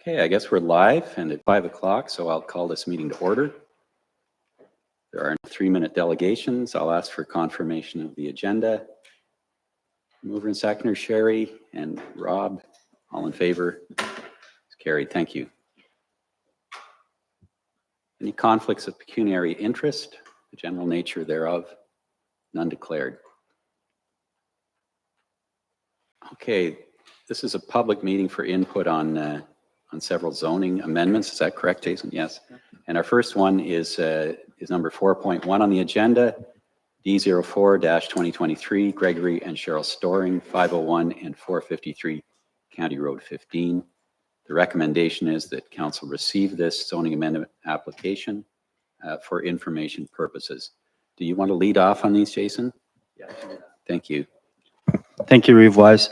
Okay, I guess we're live and at 5 o'clock, so I'll call this meeting to order. There are 3-minute delegations. I'll ask for confirmation of the agenda. Mover and seconder, Sherry and Rob, all in favor? It's carried. Thank you. Any conflicts of pecuniary interest, the general nature thereof? None declared. Okay, this is a public meeting for input on several zoning amendments. Is that correct, Jason? Yes. And our first one is number 4.1 on the agenda, D04-2023, Gregory and Cheryl Storing, 501 and 453 County Road 15. The recommendation is that council receive this zoning amendment application for information purposes. Do you want to lead off on these, Jason? Yeah. Thank you. Thank you, Reeve Wise.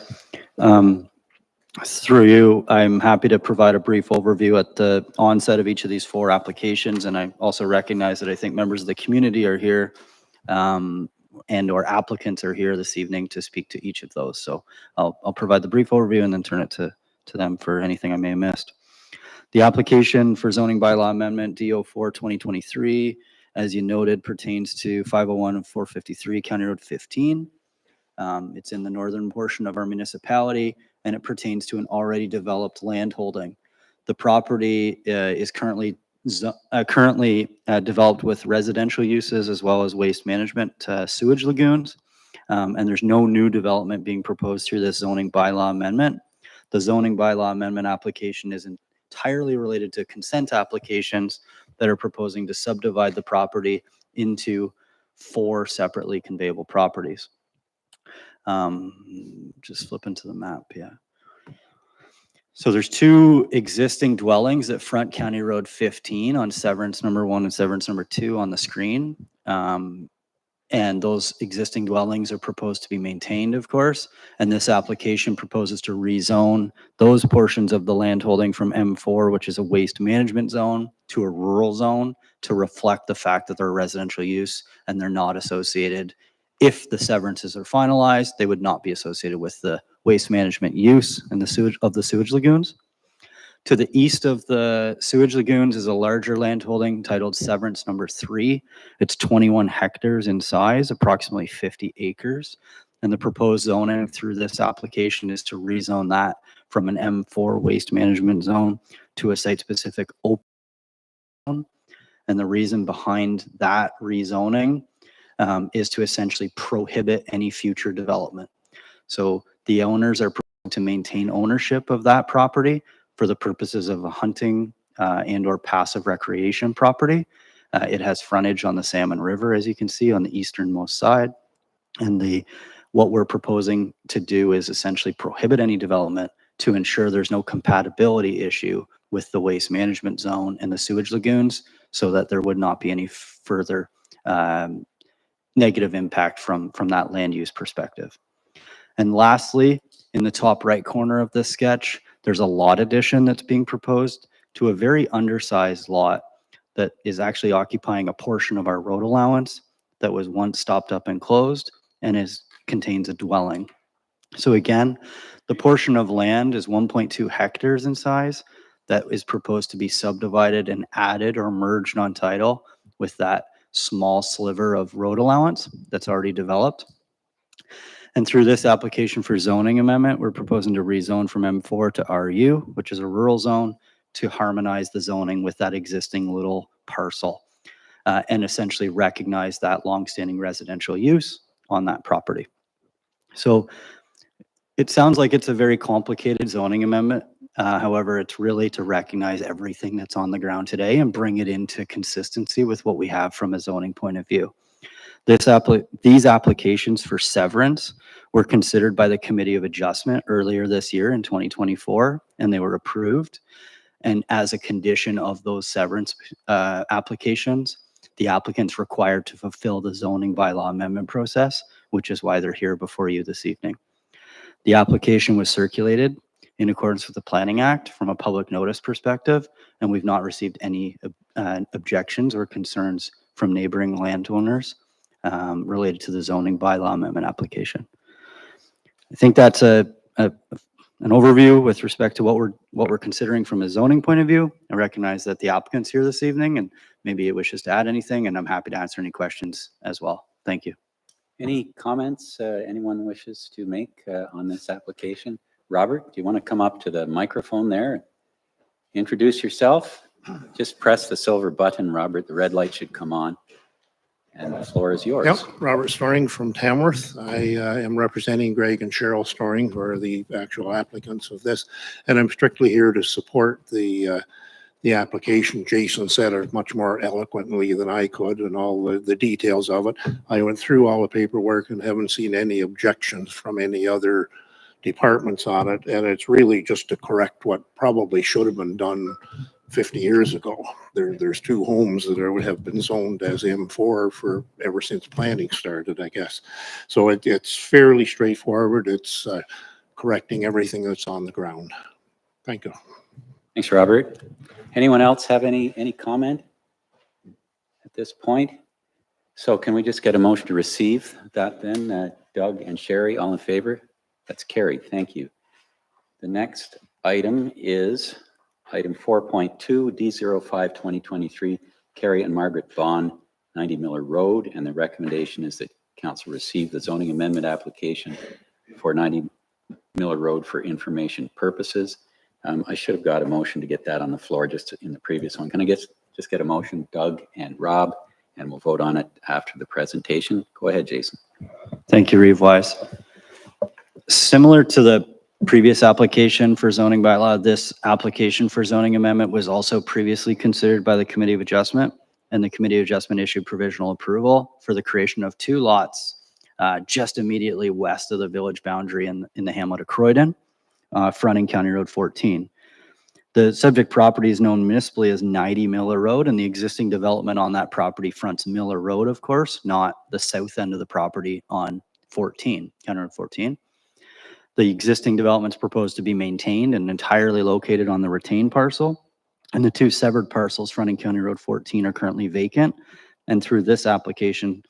Through you, I'm happy to provide a brief overview at the onset of each of these 4 applications, and I also recognize that I think members of the community are here and or applicants are here this evening to speak to each of those. So I'll provide the brief overview and then turn it to them for anything I may have missed. The application for zoning bylaw amendment D04-2023, as you noted, pertains to 501 and 453 County Road 15. It's in the northern portion of our municipality, and it pertains to an already developed land holding. The property is currently developed with residential uses as well as waste management sewage lagoons, and there's no new development being proposed through this zoning bylaw amendment. The zoning bylaw amendment application is entirely related to consent applications that are proposing to subdivide the property into 4 separately conveyable properties. Just flip into the map, yeah. So there's 2 existing dwellings at front County Road 15 on Severance number 1 and Severance number 2 on the screen. And those existing dwellings are proposed to be maintained, of course. And this application proposes to rezone those portions of the land holding from M4, which is a waste management zone, to a rural zone to reflect the fact that they're residential use and they're not associated. If the severances are finalized, they would not be associated with the waste management use and the sewage lagoons. To the east of the sewage lagoons is a larger land holding titled Severance number 3. It's 21 hectares in size, approximately 50 acres. And the proposed zoning through this application is to rezone that from an M4 waste management zone to a site-specific open zone. And the reason behind that rezoning is to essentially prohibit any future development. So the owners are to maintain ownership of that property for the purposes of a hunting and or passive recreation property. It has frontage on the Salmon River, as you can see, on the easternmost side. And what we're proposing to do is essentially prohibit any development to ensure there's no compatibility issue with the waste management zone and the sewage lagoons, so that there would not be any further negative impact from that land use perspective. And lastly, in the top right corner of this sketch, there's a lot addition that's being proposed to a very undersized lot that is actually occupying a portion of our road allowance that was once stopped up and closed and contains a dwelling. So again, the portion of land is 1.2 hectares in size that is proposed to be subdivided and added or merged on title with that small sliver of road allowance that's already developed. And through this application for zoning amendment, we're proposing to rezone from M4 to RU, which is a rural zone, to harmonize the zoning with that existing little parcel and essentially recognize that longstanding residential use on that property. So it sounds like it's a very complicated zoning amendment. However, it's really to recognize everything that's on the ground today and bring it into consistency with what we have from a zoning point of view. These applications for severance were considered by the Committee of Adjustment earlier this year in 2024, and they were approved. And as a condition of those severance applications, the applicant's required to fulfill the zoning bylaw amendment process, which is why they're here before you this evening. The application was circulated in accordance with the Planning Act from a public notice perspective, and we've not received any objections or concerns from neighboring landowners related to the zoning bylaw amendment application. I think that's a an overview with respect to what we're considering from a zoning point of view. I recognize that the applicant's here this evening and maybe it wishes to add anything, and I'm happy to answer any questions as well. Thank you. Any comments anyone wishes to make on this application? Robert, do you want to come up to the microphone there? Introduce yourself. Just press the silver button, Robert. The red light should come on. And the floor is yours. Yep, Robert Storing from Tamworth. I am representing Greg and Cheryl Storing, who are the actual applicants of this. And I'm strictly here to support the application. Jason said it much more eloquently than I could, and all the details of it. I went through all the paperwork and haven't seen any objections from any other departments on it. And it's really just to correct what probably should have been done 50 years ago. There's two homes that would have been zoned as M4 for ever since planning started, I guess. So it's fairly straightforward. It's correcting everything that's on the ground. Thank you. Thanks, Robert. Anyone else have any comment at this point? So can we just get a motion to receive that then? Doug and Sherry, all in favor? That's carried. Thank you. The next item is item 4.2, D05 2023, Carrie and Margaret Vaughn, 90 Miller Road. And the recommendation is that council receive the zoning amendment application for 90 Miller Road for information purposes. I should have got a motion to get that on the floor just in the previous one. Can I just get a motion, Doug and Rob, and we'll vote on it after the presentation. Go ahead, Jason. Thank you, Reeve Wise. Similar to the previous application for zoning bylaw, this application for zoning amendment was also previously considered by the Committee of Adjustment, and the Committee of Adjustment issued provisional approval for the creation of two lots just immediately west of the village boundary in the hamlet of Croydon, fronting County Road 14. The subject property is known municipally as 90 Miller Road, and the existing development on that property fronts Miller Road, of course, not the south end of the property on 14, County Road 14. The existing development's proposed to be maintained and entirely located on the retained parcel. And the two severed parcels fronting County Road 14 are currently vacant. And through this application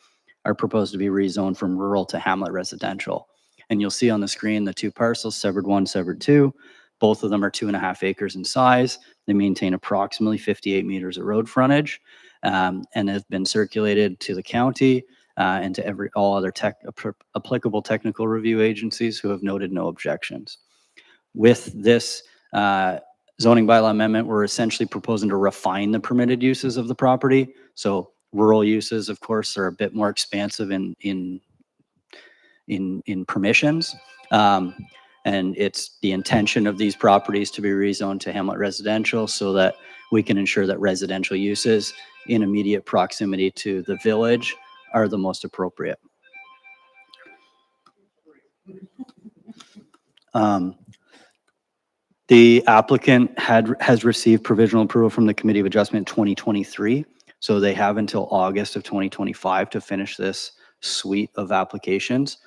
are proposed to be rezoned from rural to hamlet residential. And you'll see on the screen the two parcels, severed 1, severed 2. Both of them are 2.5 acres in size. They maintain approximately 58 meters of road frontage and have been circulated to the county and to all other applicable technical review agencies who have noted no objections. With this zoning bylaw amendment, we're essentially proposing to refine the permitted uses of the property. So rural uses, of course, are a bit more expansive in permissions. And it's the intention of these properties to be rezoned to hamlet residential so that we can ensure that residential uses in immediate proximity to the village are the most appropriate. The applicant has received provisional approval from the Committee of Adjustment 2023. So they have until August of 2025 to finish this suite of applications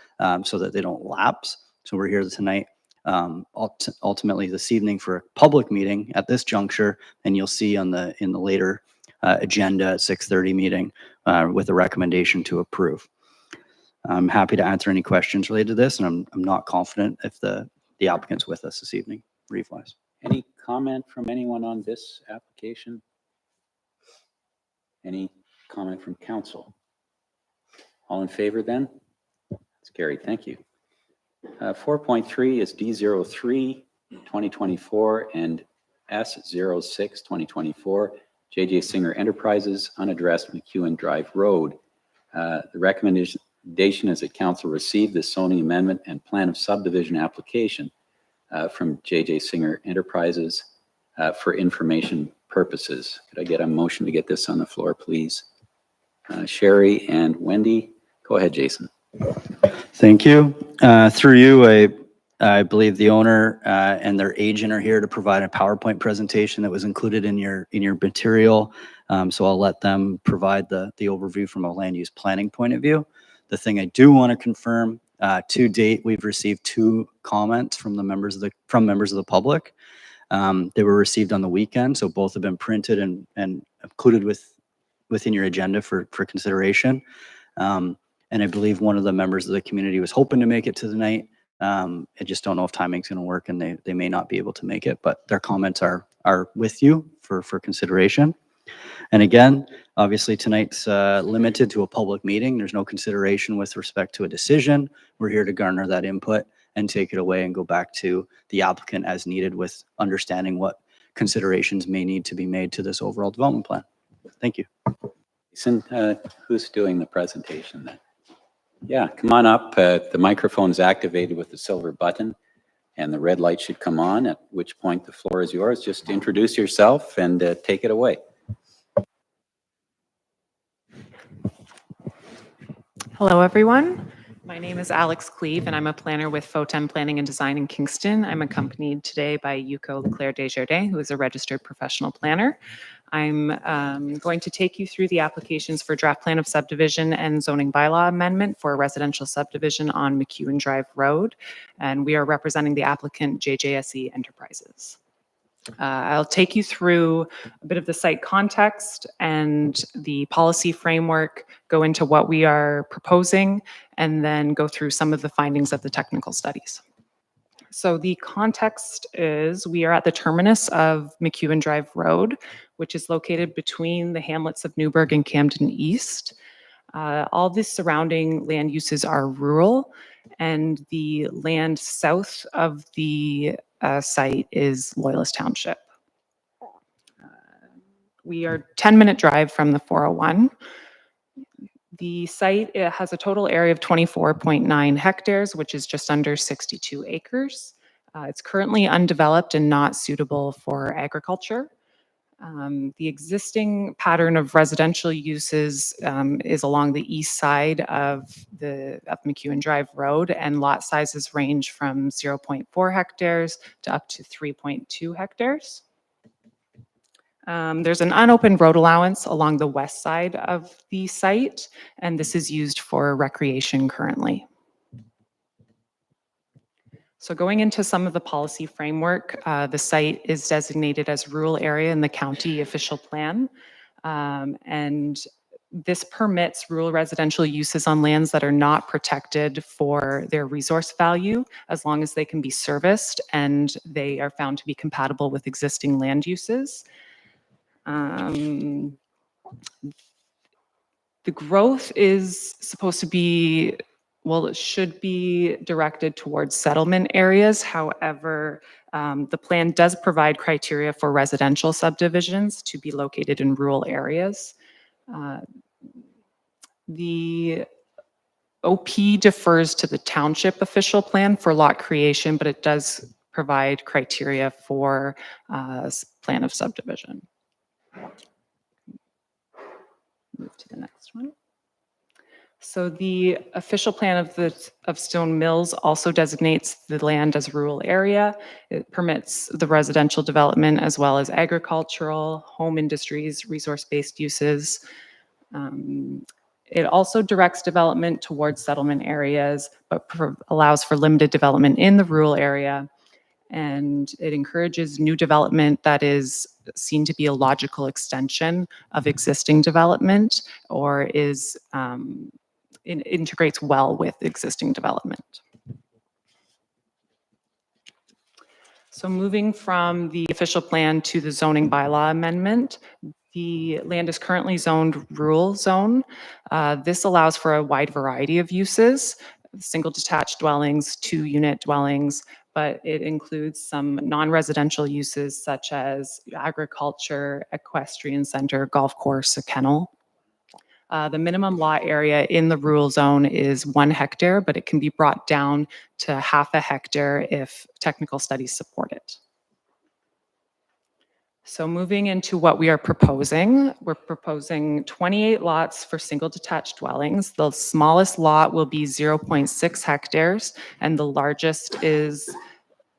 so that they don't lapse. So we're here tonight, ultimately this evening for a public meeting at this juncture, and you'll see in the later agenda at 6:30 meeting with a recommendation to approve. I'm happy to answer any questions related to this, and I'm not confident if the applicant's with us this evening, Reeve Wise. Any comment from anyone on this application? Any comment from council? All in favor then? It's carried. Thank you. 4.3 is D03 2024 and S06 2024, JJ Singer Enterprises, unaddressed McEwen Drive Road. The recommendation is that council receive the zoning amendment and plan of subdivision application from JJ Singer Enterprises for information purposes. Could I get a motion to get this on the floor, please? Sherry and Wendy. Go ahead, Jason. Thank you. Through you, I believe the owner and their agent are here to provide a PowerPoint presentation that was included in your material. So I'll let them provide the overview from a land use planning point of view. The thing I do want to confirm, to date, we've received 2 comments from members of the public. They were received on the weekend, so both have been printed and included within your agenda for consideration. And I believe one of the members of the community was hoping to make it to the night, I just don't know if timing's going to work, and they may not be able to make it, but their comments are with you for consideration. And again, obviously tonight's limited to a public meeting. There's no consideration with respect to a decision. We're here to garner that input and take it away and go back to the applicant as needed with understanding what considerations may need to be made to this overall development plan. Thank you. Jason, who's doing the presentation then? Yeah, come on up. The microphone's activated with the silver button and the red light should come on, at which point the floor is yours. Just introduce yourself and take it away. Hello, everyone. My name is Alex Cleve, and I'm a planner with Photon Planning and Design in Kingston. I'm accompanied today by Yuko Leclerc Desjardins, who is a registered professional planner. I'm going to take you through the applications for draft plan of subdivision and zoning bylaw amendment for a residential subdivision on McEwen Drive Road, and we are representing the applicant JJSE Enterprises. I'll take you through a bit of the site context and the policy framework, go into what we are proposing, and then go through some of the findings of the technical studies. So the context is we are at the terminus of McEwen Drive Road, which is located between the hamlets of Newburgh and Camden East. All the surrounding land uses are rural, and the land south of the site is Loyalist Township. We are 10-minute drive from the 401. The site has a total area of 24.9 hectares, which is just under 62 acres. It's currently undeveloped and not suitable for agriculture. The existing pattern of residential uses is along the east side of McEwen Drive Road, and lot sizes range from 0.4 hectares to up to 3.2 hectares. There's an unopened road allowance along the west side of the site, and this is used for recreation currently. So going into some of the policy framework, the site is designated as rural area in the county official plan, and this permits rural residential uses on lands that are not protected for their resource value, as long as they can be serviced and they are found to be compatible with existing land uses. The growth is supposed to be, well, it should be directed towards settlement areas. However, the plan does provide criteria for residential subdivisions to be located in rural areas. The OP defers to the township official plan for lot creation, but it does provide criteria for plan of subdivision. Move to the next one. So the official plan of Stone Mills also designates the land as rural area. It permits the residential development as well as agricultural, home industries, resource-based uses. It also directs development towards settlement areas, but allows for limited development in the rural area. And it encourages new development that is seen to be a logical extension of existing development, or is it integrates well with existing development. So moving from the official plan to the zoning bylaw amendment, the land is currently zoned rural zone. This allows for a wide variety of uses, single detached dwellings, 2-unit dwellings, but it includes some non-residential uses such as agriculture, equestrian center, golf course, a kennel. The minimum lot area in the rural zone is 1 hectare, but it can be brought down to ½ a hectare if technical studies support it. So moving into what we are proposing, we're proposing 28 lots for single detached dwellings. The smallest lot will be 0.6 hectares, and the largest is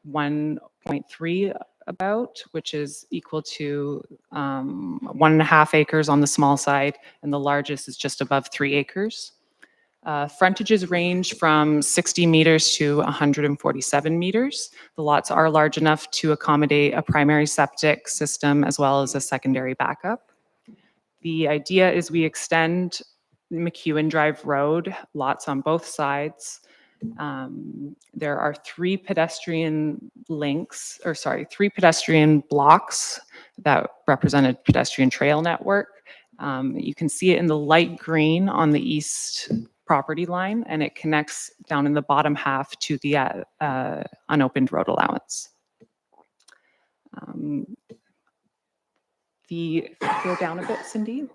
1.3 about, which is equal to 1.5 acres on the small side, and the largest is just above 3 acres. Frontages range from 60 meters to 147 meters. The lots are large enough to accommodate a primary septic system as well as a secondary backup. The idea is we extend McEwen Drive Road, lots on both sides, There are three pedestrian blocks that represent a pedestrian trail network. You can see it in the light green on the east property line, and it connects down in the bottom half to the unopened road allowance. Go down a bit, Cindy.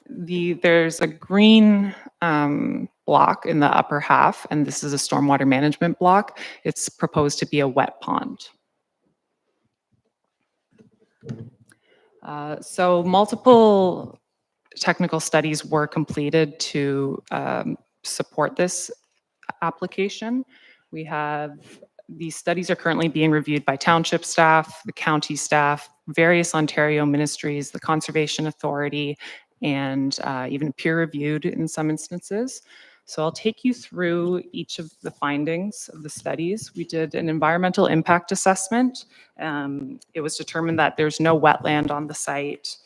There's a green block in the upper half, and this is a stormwater management block. It's proposed to be a wet pond. So multiple technical studies were completed to support this application. These studies are currently being reviewed by township staff, the county staff, various Ontario ministries, the Conservation Authority, and even peer-reviewed in some instances. So I'll take you through each of the findings of the studies. We did an environmental impact assessment. It was determined that there's no wetland on the site,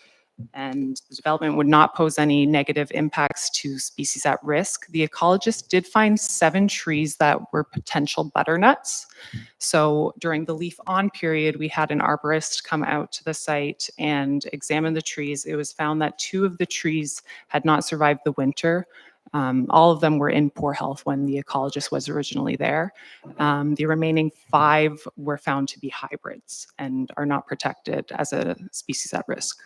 and the development would not pose any negative impacts to species at risk. The ecologist did find 7 trees that were potential butternuts. So during the leaf on period, we had an arborist come out to the site and examine the trees. It was found that 2 of the trees had not survived the winter. All of them were in poor health when the ecologist was originally there. The remaining 5 were found to be hybrids and are not protected as a species at risk.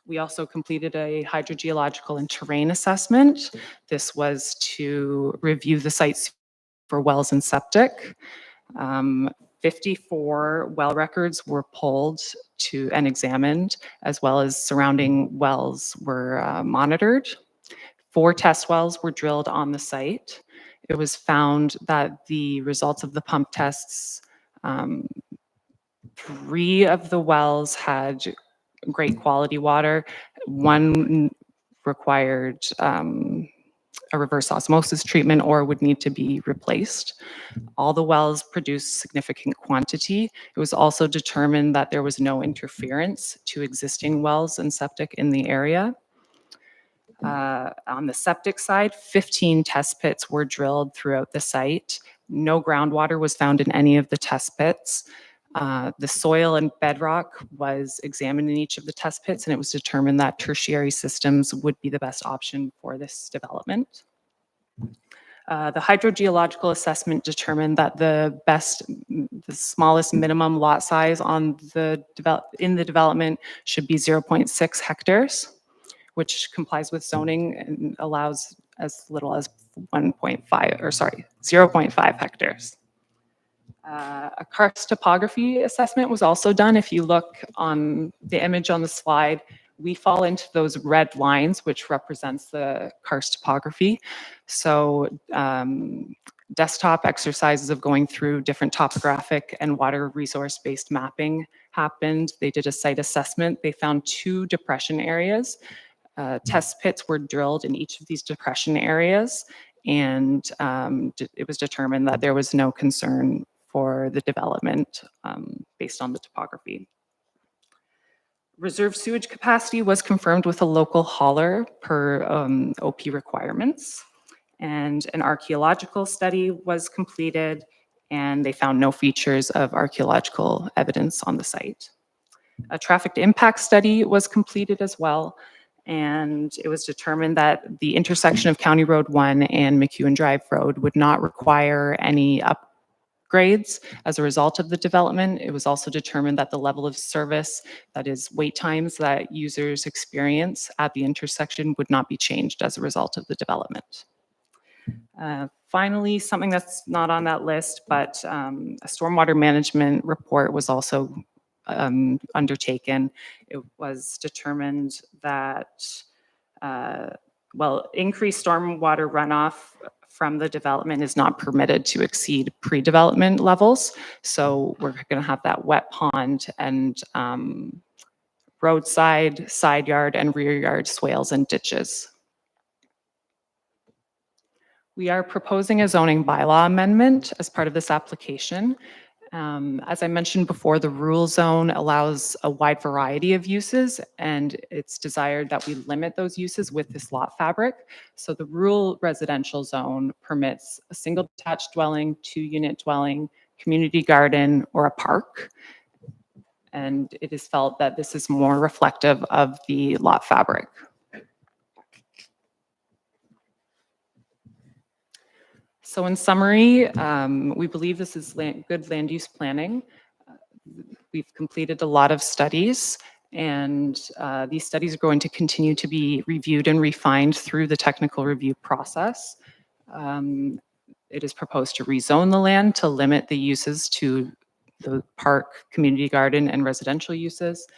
We also completed a hydrogeological and terrain assessment. This was to review the sites for wells and septic. 54 well records were pulled and examined, as well as surrounding wells were monitored. 4 test wells were drilled on the site. It was found that the results of the pump tests, 3 of the wells had great quality water. 1 required a reverse osmosis treatment or would need to be replaced. All the wells produced significant quantity. It was also determined that there was no interference to existing wells and septic in the area. On the septic side, 15 test pits were drilled throughout the site. No groundwater was found in any of the test pits. The soil and bedrock was examined in each of the test pits, and it was determined that tertiary systems would be the best option for this development. The hydrogeological assessment determined that the smallest minimum lot size in the development should be 0.6 hectares, which complies with zoning and allows as little as 0.5 hectares. A karst topography assessment was also done. If you look on the image on the slide, we fall into those red lines, which represents the karst topography. So desktop exercises of going through different topographic and water resource-based mapping happened. They did a site assessment. They found 2 depression areas. Test pits were drilled in each of these depression areas, and it was determined that there was no concern for the development based on the topography. Reserve sewage capacity was confirmed with a local hauler per OP requirements, and an archaeological study was completed, and they found no features of archaeological evidence on the site. A traffic impact study was completed as well, and it was determined that the intersection of County Road 1 and McEwen Drive Road would not require any upgrades as a result of the development. It was also determined that the level of service, that is wait times that users experience at the intersection, would not be changed as a result of the development. Finally, something that's not on that list, but a stormwater management report was also undertaken. It was determined that, increased stormwater runoff from the development is not permitted to exceed pre-development levels. So we're going to have that wet pond and roadside, side yard, and rear yard swales and ditches. We are proposing a zoning bylaw amendment as part of this application. As I mentioned before, the rural zone allows a wide variety of uses, and it's desired that we limit those uses with this lot fabric. So the rural residential zone permits a single detached dwelling, 2-unit dwelling, community garden, or a park. And it is felt that this is more reflective of the lot fabric. So in summary, we believe this is good land use planning. We've completed a lot of studies, and these studies are going to continue to be reviewed and refined through the technical review process. It is proposed to rezone the land to limit the uses to the park, community garden, and residential uses.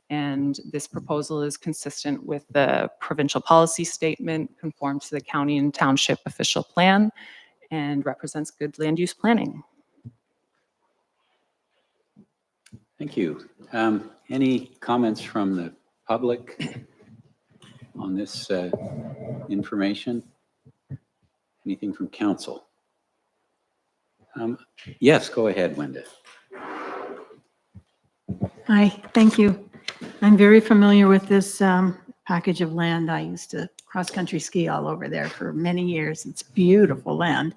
And this proposal is consistent with the provincial policy statement, conforms to the county and township official plan, and represents good land use planning. Thank you. Any comments from the public on this information? Anything from council? Yes, go ahead, Wenda. Hi, thank you. I'm very familiar with this package of land. I used to cross-country ski all over there for many years. It's beautiful land,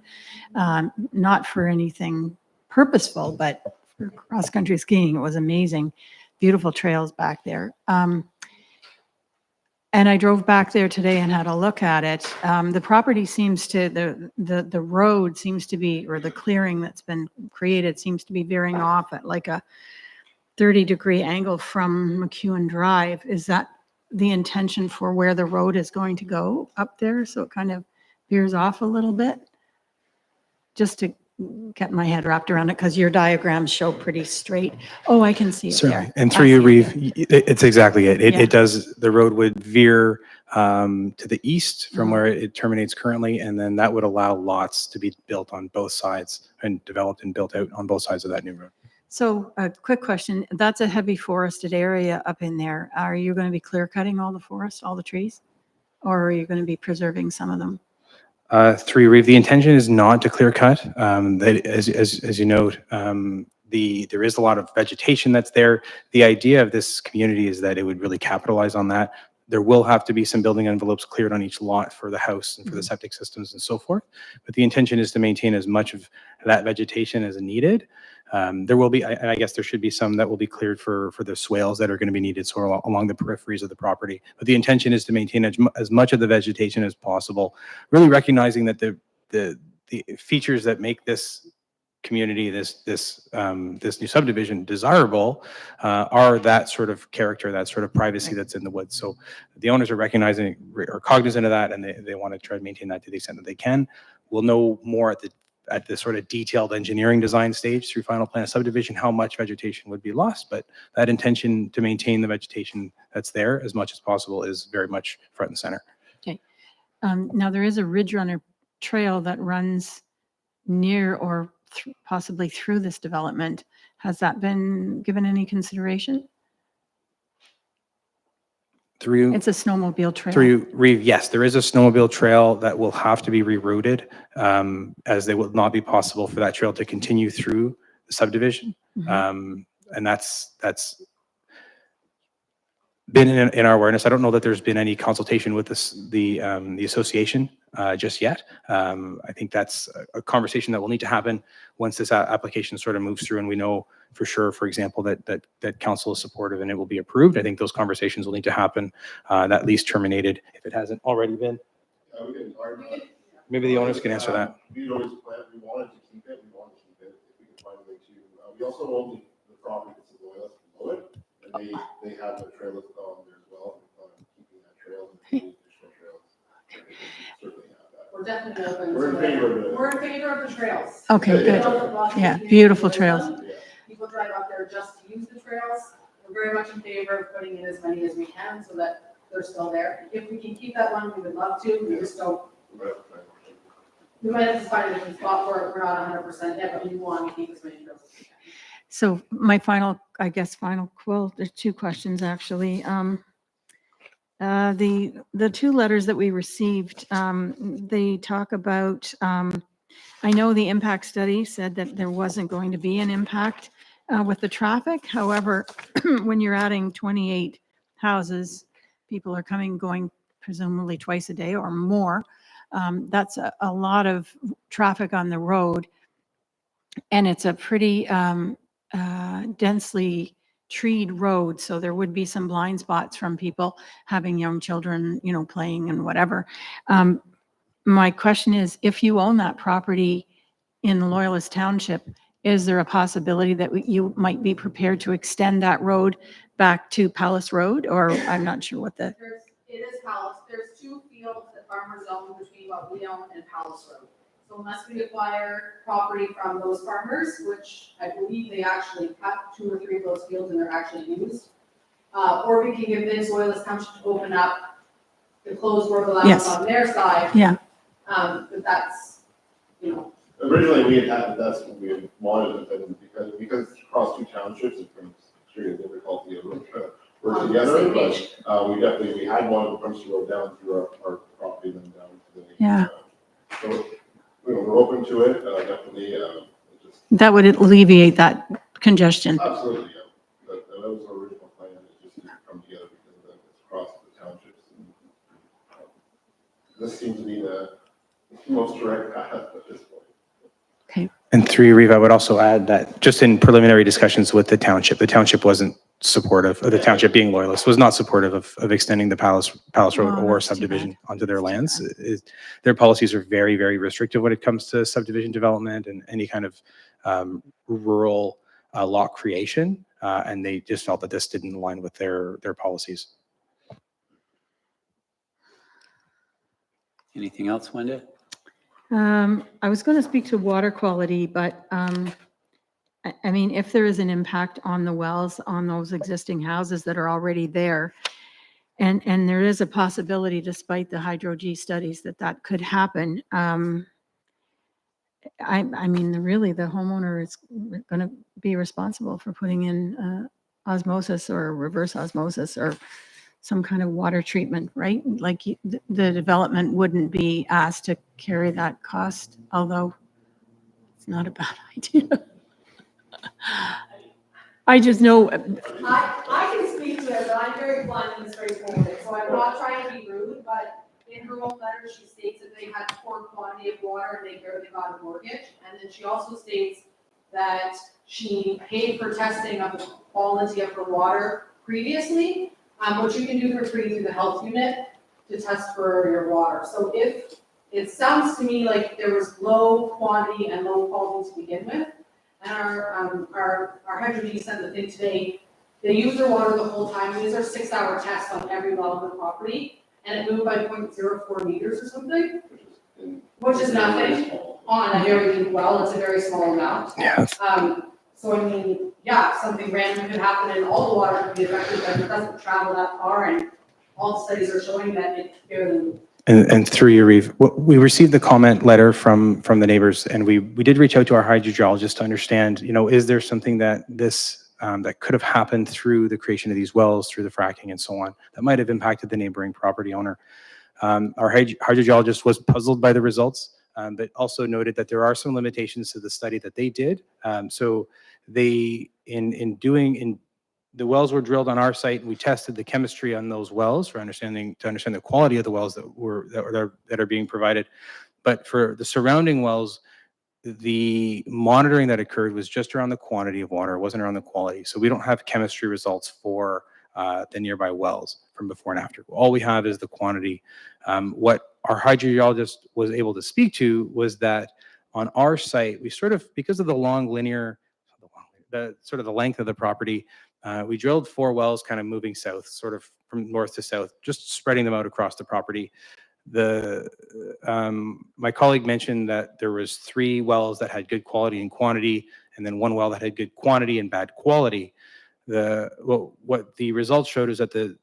not for anything purposeful, but for cross-country skiing. It was amazing. Beautiful trails back there. And I drove back there today and had a look at it. The property seems to, the road seems to be, or the clearing that's been created seems to be veering off at like a 30-degree angle from McEwen Drive. Is that the intention for where the road is going to go up there? So it kind of veers off a little bit? Just to get my head wrapped around it, because your diagrams show pretty straight. Oh, I can see it Certainly. there. And I through you, see Reeve, it's exactly it. Yeah. It does, the road would veer to the east from Mhm. where it terminates currently, and then that would allow lots to be built on both sides and developed and built out on both sides of that new road. So a quick question. That's a heavy forested area up in there. Are you going to be clear cutting all the forest, all the trees? Or are you going to be preserving some of them? Through you, Reeve, the intention is not to clear cut. That, as you note, there is a lot of vegetation that's there. The idea of this community is that it would really capitalize on that. There will have to be some building envelopes cleared on each lot for the house and for the septic systems and so forth. But the intention is to maintain as much of that vegetation as needed. There will be, I guess there should be some that will be cleared for the swales that are going to be needed, so along the peripheries of the property. But the intention is to maintain as much of the vegetation as possible, really recognizing that the features that make this community, this new subdivision desirable, are that sort of character, that sort of privacy that's in the woods. So the owners are recognizing or cognizant of that, and they want to try to maintain that to the extent that they can. We'll know more at the sort of detailed engineering design stage through final plan of subdivision, how much vegetation would be lost, but that intention to maintain the vegetation that's there as much as possible is very much front and center. Okay. Now there is a Ridge Runner trail that runs near or possibly through this development. Has that been given any consideration? Through It's a snowmobile trail. Through Reeve, yes, there is a snowmobile trail that will have to be rerouted, as they will not be possible for that trail to continue through the subdivision. Mhm. And that's been in our awareness. I don't know that there's been any consultation with the association just yet. I think that's a conversation that will need to happen once this application sort of moves through, and we know for sure, for example, that council is supportive and it will be approved. I think those conversations will need to happen. That lease terminated if it hasn't already been. Maybe the owners can answer that. We always planned, we wanted to keep it, if we could find a way to. We also own the property that's below it, and they have a trail that's on there as well, keeping that trail and additional trails. Certainly have that. We're definitely open. We're in favor of it. We're in favor of the trails. Okay, good. Yeah, beautiful trails. People drive up there just to use the trails. We're very much in favor of putting in as many as we can so that they're still there. If we can keep that one, we would love to. We just don't. We might have to find a different spot for it. We're not 100% yet, but we want to keep as many trails as we can. So my final quote, there's two questions actually. The two letters that we received, they talk about I know the impact study said that there wasn't going to be an impact with the traffic. However, when you're adding 28 houses, people are coming, going presumably twice a day or more. That's a lot of traffic on the road. And it's a pretty densely treed road, so there would be some blind spots from people having young children, you know, playing and whatever. My question is, if you own that property in Loyalist Township, is there a possibility that you might be prepared to extend that road back to Palace Road? Or I'm not sure what the, It is Palace. There's 2 fields that farmers own between what we own and Palace Road. So unless we acquire property from those farmers, which I believe they actually cut 2 or 3 of those fields and they're actually used, or we can give Vince Loyalist Township to open up the closed road allowance Yes. on their side. yeah, But that's, you know, Originally, we had had, that's what we had wanted, and because it's across 2 townships, it becomes extremely difficult to get them to work On the together, same but, page. we had one that comes to road down through our property, then down to the. Yeah. So, we're open to it, definitely, it just, that would alleviate that congestion. absolutely, yeah. That was our original plan, it just didn't come together because of it's across the townships. And, this seems to be the most direct path at this point. And through Reeve, I would also add that just in preliminary discussions with the township wasn't supportive, of the township being loyalist, was not supportive of extending the Palace Road Oh, or that's too subdivision bad. onto their That's too lands. bad. Their policies are very, very restrictive when it comes to subdivision development and any kind of rural lot creation. And they just felt that this didn't align with their policies. Anything else, Wenda? I was going to speak to water quality, but I mean, if there is an impact on the wells, on those existing houses that are already there, and there is a possibility, despite the Hydro-G studies, that could happen. I mean, really, the homeowner is going to be responsible for putting in osmosis or reverse osmosis or some kind of water treatment, right? Like the development wouldn't be asked to carry that cost, although it's not a bad idea. I just know, I can speak to it, but I'm very blunt and straightforward, so I'm not trying to be rude, but in her own letter, she states that they had poor quantity of water and they barely got a mortgage. And then she also states that she paid for testing of the quality of her water previously, which you can do for free through the health unit to test for your water. So if, it sounds to me like there was low quantity and low quality to begin with, and our Hydro-G sent the thing today, they use their water the whole time. These are 6-hour tests on every well on the property, and it moved by 0.04 meters or something, which is nothing on a very deep well. It's a very small amount. Yeah. So I mean, yeah, something random could happen and all the water could be affected, but it doesn't travel that far, and all the studies are showing that it barely moves. And through you, Reeve, we received the comment letter from the neighbors, and we did reach out to our hydrogeologist to understand, you know, is there something that that could have happened through the creation of these wells, through the fracking and so on, that might have impacted the neighboring property owner. Our hydrogeologist was puzzled by the results, but also noted that there are some limitations to the study that they did. So they, the wells were drilled on our site, and we tested the chemistry on those wells to understand the quality of the wells that are being provided. But for the surrounding wells, the monitoring that occurred was just around the quantity of water. It wasn't around the quality. So we don't have chemistry results for the nearby wells from before and after. All we have is the quantity. What our hydrogeologist was able to speak to was that on our site, we sort of, because of the the length of the property, we drilled 4 wells kind of moving south, sort of from north to south, just spreading them out across the property. My colleague mentioned that there was 3 wells that had good quality and quantity, and then 1 well that had good quantity and bad quality. What the results showed is that the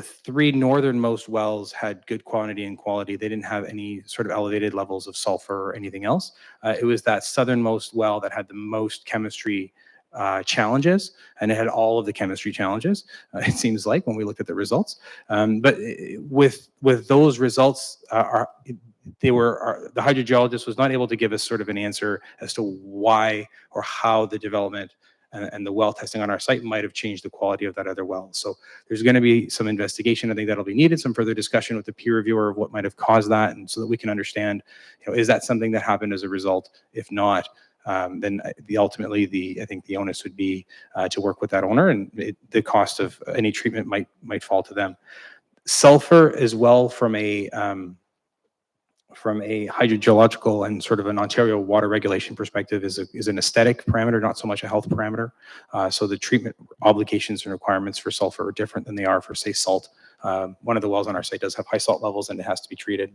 3 northernmost wells had good quantity and quality. They didn't have any sort of elevated levels of sulfur or anything else. It was that southernmost well that had the most chemistry challenges, and it had all of the chemistry challenges, it seems like, when we looked at the results. But with those results, the hydrogeologist was not able to give us sort of an answer as to why or how the development and the well testing on our site might have changed the quality of that other well. So there's going to be some investigation. I think that'll be needed, some further discussion with the peer reviewer of what might have caused that, and so that we can understand, is that something that happened as a result? If not, then ultimately I think the onus would be to work with that owner, and the cost of any treatment might fall to them. Sulfur as well, from a hydrogeological and sort of an Ontario water regulation perspective, is an aesthetic parameter, not so much a health parameter. So the treatment obligations and requirements for sulfur are different than they are for, say, salt. One of the wells on our site does have high salt levels and it has to be treated,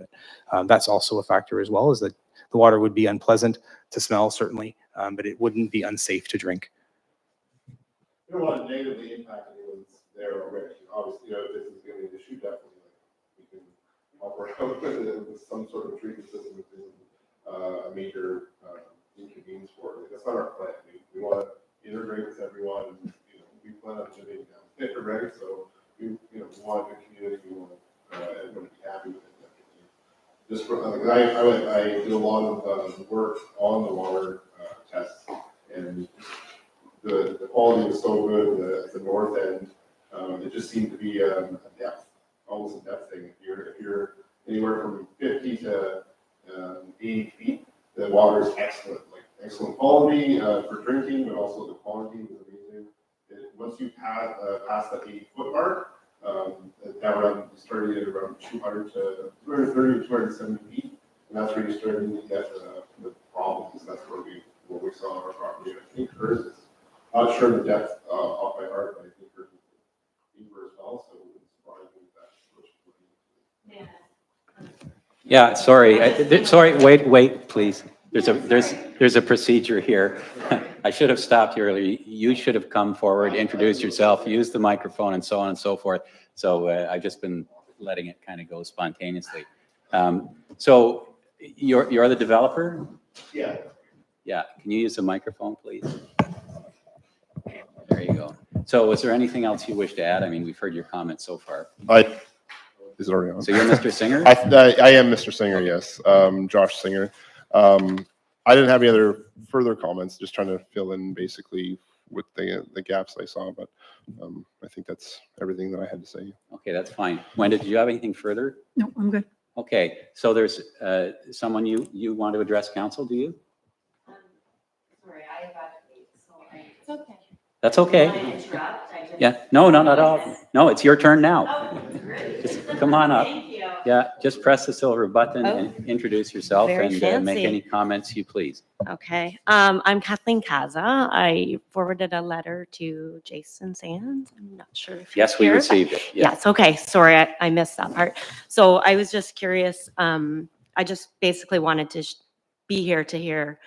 but that's also a factor as well, is that the water would be unpleasant to smell, certainly, but it wouldn't be unsafe to drink. You don't want to negatively impact anyone's there already. Obviously, if this is going to be an issue, definitely, we can help out with some sort of treatment system if this is a major inconvenience for it. That's not our plan. We want to integrate with everyone. We plan on living down there, right? So we want a good community. We want everyone to be happy with it. Just for, I do a lot of work on the water tests, and the quality was so good at the north end. It just seemed to be a depth, almost a depth thing. If you're anywhere from 50 to 80 feet, the water is excellent, like excellent quality for drinking, but also the quantity was amazing. Once you pass that 80-foot mark, that started at around 200 to 230 to 270 feet, and that's where you're starting to get the problems. That's where we saw our property. I think hers is, not sure the depth off by heart, but I think hers is deeper as well, so it wouldn't surprise me if that's what Yeah, sorry, sorry, wait, please. There's a procedure here. I should have stopped you earlier. You should have come forward, introduced yourself, used the microphone, and so on and so forth. So I've just been letting it kind of go spontaneously. So you're the developer? Yeah. Yeah, can you use the microphone, please? There you go. So is there anything else you wish to add? I mean, we've heard your comments so far. Is it already on? So you're Mr. Singer? I am Mr. Singer, yes. Josh Singer. I didn't have any other further comments, just trying to fill in basically with the gaps I saw, but I think that's everything that I had to say. Okay, that's fine. Wendy, did you have anything further? No, I'm good. Okay, so there's someone you want to address council, do you? Sorry, I got to wait, so it's okay. That's Want okay. to interrupt? I just- Yeah, no, not at all. No, it's your turn now. Oh, great. Just come on up. Thank you. Yeah, just press the silver button Oh. and introduce yourself Very and make fancy. any comments you please. Okay, I'm Kathleen Kaza. I forwarded a letter to Jason Sands. I'm not sure if Yes, we you're here, received it. Yeah. Yes, okay, sorry, I missed that part. So I was just curious, I just basically wanted to be here to hear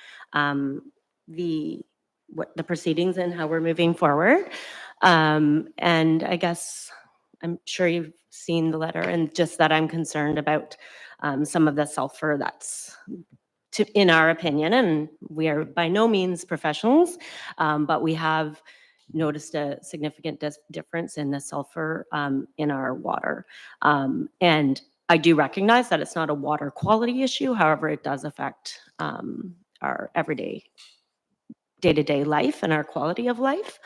what the proceedings and how we're moving forward. And I guess, I'm sure you've seen the letter, and just that I'm concerned about some of the sulfur that's, in our opinion, and we are by no means professionals, but we have noticed a significant difference in the sulfur in our water. And I do recognize that it's not a water quality issue. However, it does affect our everyday, day-to-day life and our quality of life.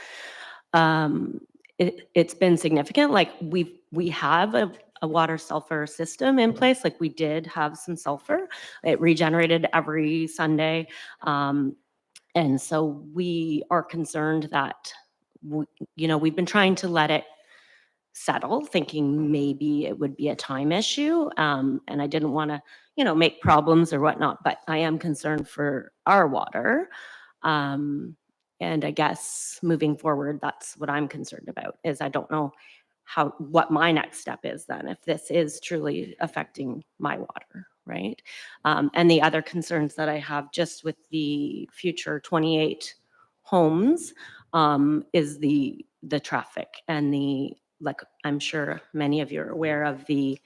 It's been significant. Like we have a water sulfur system in place. Like we did have some sulfur. It regenerated every Sunday. And so we are concerned that, we've been trying to let it settle, thinking maybe it would be a time issue. And I didn't want to, make problems or whatnot, but I am concerned for our water. And I guess moving forward, that's what I'm concerned about, is I don't know what my next step is then, if this is truly affecting my water, right? And the other concerns that I have just with the future 28 homes is the traffic and like I'm sure many of you are aware of the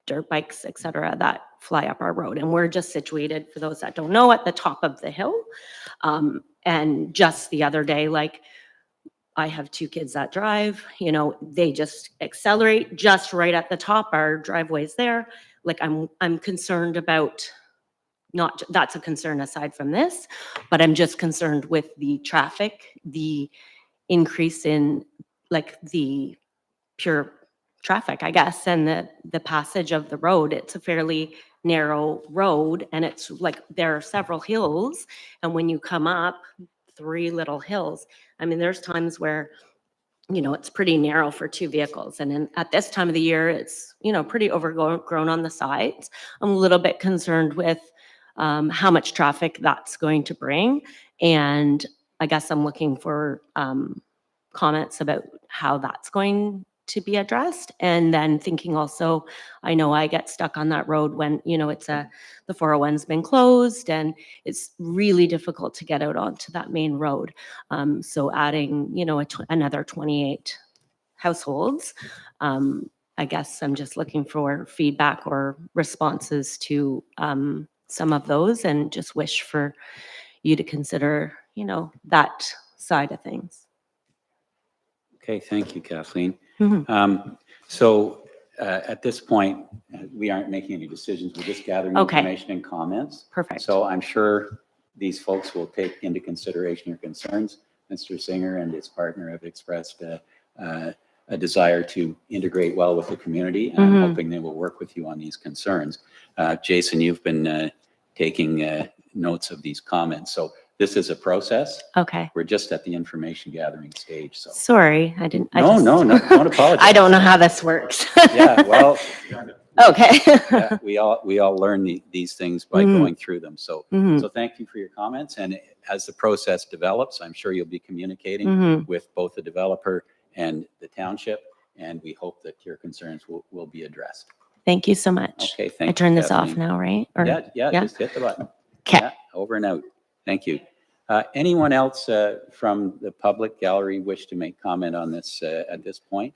dirt bikes, et cetera, that fly up our road. And we're just situated, for those that don't know, at the top of the hill. And just the other day, like I have 2 kids that drive, they just accelerate just right at the top. Our driveway's there. like I'm concerned about, not, that's a concern aside from this, but I'm just concerned with the traffic, the increase in like the pure traffic, I guess, and the passage of the road. It's a fairly narrow road, and it's like there are several hills, and when you come up 3 little hills, I mean, there's times where, you know, it's pretty narrow for 2 vehicles, and then at this time of the year, it's, you know, pretty overgrown on the sides. I'm a little bit concerned with how much traffic that's going to bring, and I guess I'm looking for comments about how that's going to be addressed. And then thinking also, I know I get stuck on that road when, you know, the 401's been closed and it's really difficult to get out onto that main road. So adding, you know, another 28 households, I guess I'm just looking for feedback or responses to some of those, and just wish for you to consider, you know, that side of things. Okay, thank you, Kathleen. Mhm. So at this point, we aren't making any decisions. We're just gathering Okay. information and comments. Perfect. So I'm sure these folks will take into consideration your concerns. Mr. Singer and his partner have expressed a desire to integrate well with the community, and I'm Mhm. hoping they will work with you on these concerns. Jason, you've been taking notes of these comments. So this is a process. Okay. We're just at the information gathering stage, so. Sorry, I didn't. No, no, don't apologize. I don't know how this works. Yeah, well, Okay. yeah, we all learn these things by Mhm. going through them. So, Mhm. so thank you for your comments. And as the process develops, I'm sure you'll be communicating Mhm. with both the developer and the township. And we hope that your concerns will be addressed. Thank you so much. Okay, thank you. I turn this off Kathleen. now, right? Or- Yeah, yeah? just hit the button. Okay. Yeah, over and out. Thank you. Anyone else from the public gallery wish to make comment on this at this point?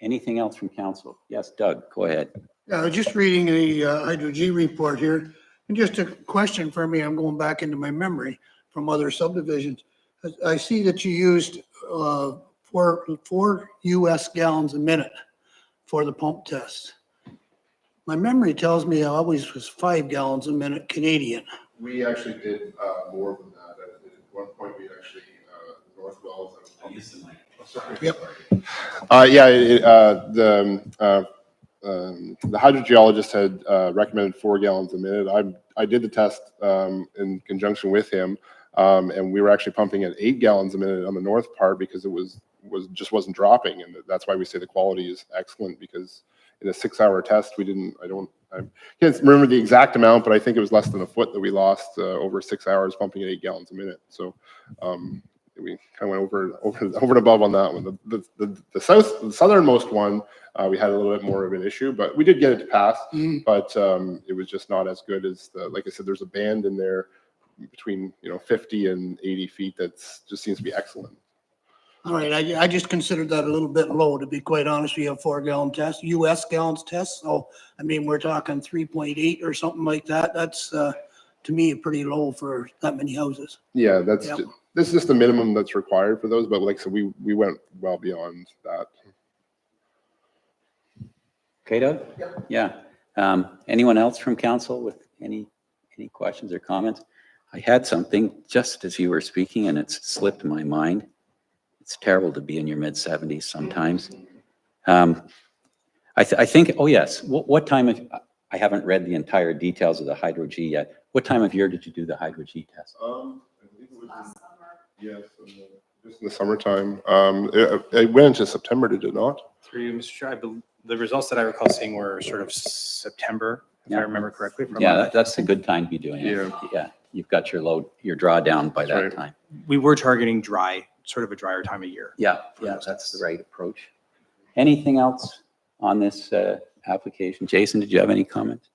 Anything else from council? Yes, Doug, go ahead. Yeah, I was just reading the Hydro G report here, and just a question for me, I'm going back into my memory from other subdivisions. I see that you used 4 US gallons a minute for the pump test. My memory tells me it always was 5 gallons a minute Canadian. We actually did more than that. At one point, we actually, North Wells. Yep. The hydrogeologist had recommended 4 gallons a minute. I did the test in conjunction with him, and we were actually pumping at 8 gallons a minute on the north part because it just wasn't dropping, and that's why we say the quality is excellent, because in a 6-hour test, I can't remember the exact amount, but I think it was less than a foot that we lost over 6 hours pumping at 8 gallons a minute. So we kind of went over and above on that one. The southernmost one, we had a little bit more of an issue, but we did get it to pass. But it was just not as good as like I said, there's a band in there between 50 and 80 feet that's just seems to be excellent. All right, I just considered that a little bit low, to be quite honest. We have 4 gallon test, US gallons test. So, I mean, we're talking 3.8 or something like that. That's, to me, pretty low for that many houses. Yeah, Yep. this is just the minimum that's required for those, but like I said, we went well beyond that. Okay, Doug? Yeah. Anyone else from council with any questions or comments? I had something just as you were speaking and it's slipped my mind. It's terrible to be in your mid-70s sometimes. I think, oh yes, what time of, I haven't read the entire details of the Hydro G yet. What time of year did you do the Hydro G test? I believe it was yes, just in the summertime. It went into September, did it not? Through Mr. Chair, the results that I recall seeing were sort of September, if I Yeah. remember correctly. from Yeah, our- that's a good time to be doing it. Yeah, you've got your load, your drawdown by that Right. time. We were targeting sort of a drier time of year. Yeah, that's the right approach. Anything else on this application? Jason, did you have any comments?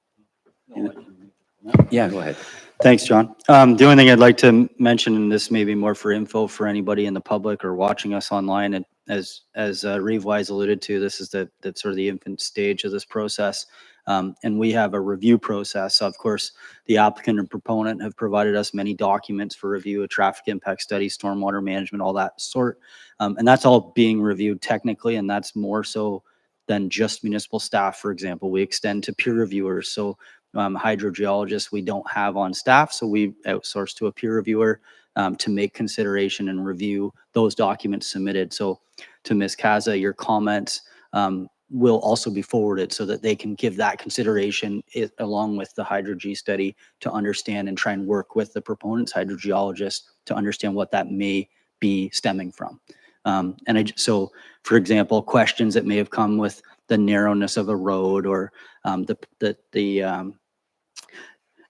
Yeah, go ahead. Thanks, John. The only thing I'd like to mention, and this may be more for info for anybody in the public or watching us online, and as Reeve Wise alluded to, this is the sort of the infant stage of this process. And we have a review process. So of course, the applicant and proponent have provided us many documents for review, a traffic impact study, stormwater management, all that sort. And that's all being reviewed technically, and that's more so than just municipal staff, for example. We extend to peer reviewers. So hydrogeologists we don't have on staff, so we outsource to a peer reviewer to make consideration and review those documents submitted. So to Ms. Kaza, your comments will also be forwarded so that they can give that consideration along with the Hydro-G study to understand and try and work with the proponents, hydrogeologists, to understand what that may be stemming from. So, for example, questions that may have come with the narrowness of a road or the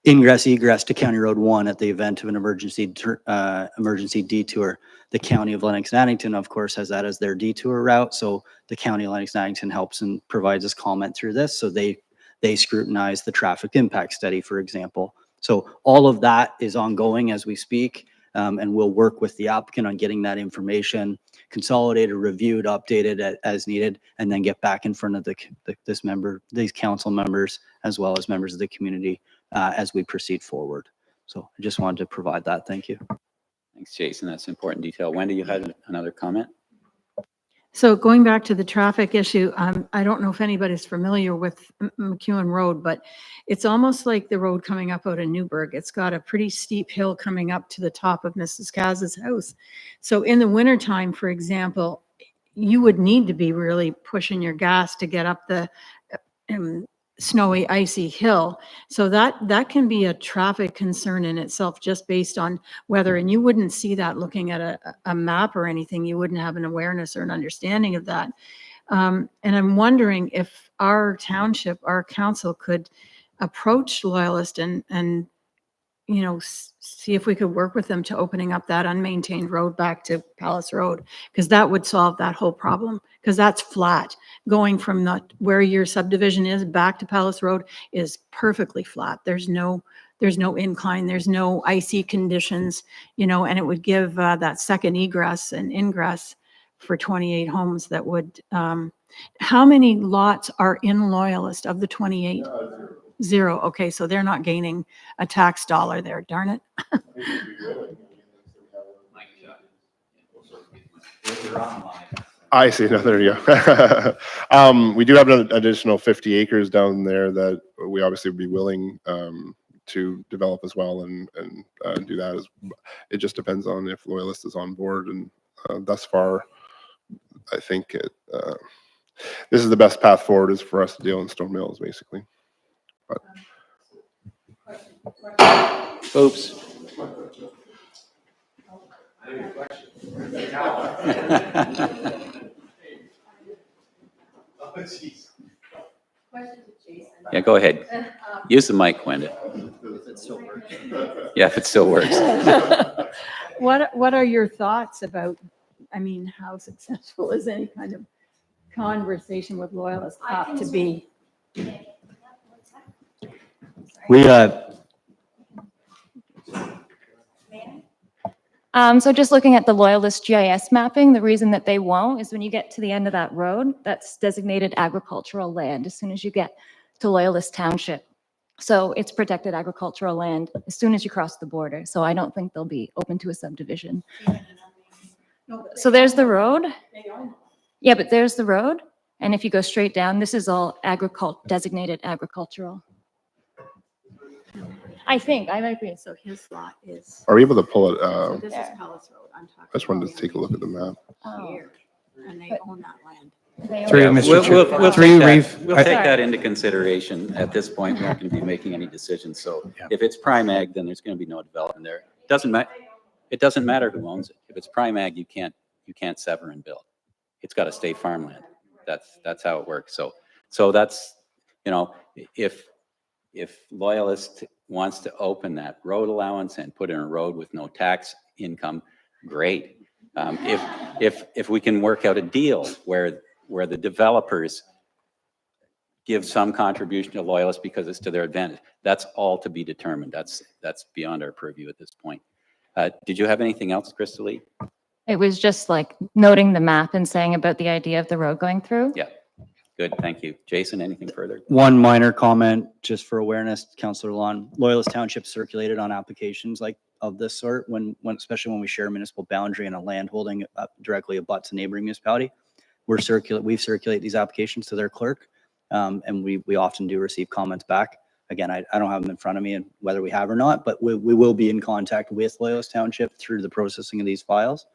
ingress egress to County Road 1 at the event of an emergency detour. The County of Lennox and Addington, of course, has that as their detour route. So the County of Lennox and Addington helps and provides us comment through this. So they scrutinize the traffic impact study, for example. So all of that is ongoing as we speak, and we'll work with the applicant on getting that information consolidated, reviewed, updated as needed, and then get back in front of these council members as well as members of the community as we proceed forward. So I just wanted to provide that. Thank you. Thanks, Jason. That's important detail. Wendy, you had another comment? So going back to the traffic issue, I don't know if anybody's familiar with McEwen Road, but it's almost like the road coming up out of Newburgh. It's got a pretty steep hill coming up to the top of Mrs. Kaza's house. So in the wintertime, for example, you would need to be really pushing your gas to get up the snowy, icy hill. So that can be a traffic concern in itself, just based on weather. And you wouldn't see that looking at a map or anything. You wouldn't have an awareness or an understanding of that. And I'm wondering if our township, our council could approach Loyalist and you know, see if we could work with them to opening up that unmaintained road back to Palace Road, because that would solve that whole problem, because that's flat. Going from where your subdivision is back to Palace Road is perfectly flat. There's no incline, there's no icy conditions, you know, and it would give that second egress and ingress for 28 homes that would, how many lots are in Loyalist of the 28? Zero. Okay, so they're not gaining a tax dollar there, darn it. I see. No, there you go. We do have an additional 50 acres down there that we obviously would be willing to develop as well and do that. It just depends on if Loyalist is on board. And thus far, I think this is the best path forward is for us to deal in Stone Mills, basically. But. Oops. Yeah, go ahead. Use the mic, Wendy. Yeah, if it still works. What are your thoughts about, I mean, how successful is any kind of conversation with Loyalists ought to be? So just looking at the Loyalist GIS mapping, the reason that they won't is when you get to the end of that road, that's designated agricultural land as soon as you get to Loyalist Township. So it's protected agricultural land as soon as you cross the border. So I don't think they'll be open to a subdivision. So there's the road. Yeah, but there's the road. And if you go straight down, this is all designated agricultural. I think, I might be. So his lot is, Are we able to pull it? so this is Palace Road. I'm talking. I just wanted to take a look at the map. Here, and they own that land. Through you, Yeah, Mr. Chair. We'll Through you, take Reeve. that, we'll take that into consideration. At this point, we're not going to be making any decisions. So Yeah. if it's prime ag, then there's going to be no development there. It doesn't matter who owns it. If it's prime ag, you can't sever and build. It's got to stay farmland. That's how it works. So that's, you know, if Loyalist wants to open that road allowance and put in a road with no tax income, great. If we can work out a deal where the developers give some contribution to Loyalist because it's to their advantage, that's all to be determined. That's beyond our purview at this point. Did you have anything else, Crystal Lee? It was just like noting the map and saying about the idea of the road going through. Yeah, good, thank you. Jason, anything further? One minor comment, just for awareness, Councillor Lon, Loyalist Township circulated on applications like of this sort, when especially when we share a municipal boundary and a land holding directly abuts a neighboring municipality. we've circulate these applications to their clerk. And we often do receive comments back. Again, I don't have them in front of me and whether we have or not, but we will be in contact with Loyalist Township through the processing of these files.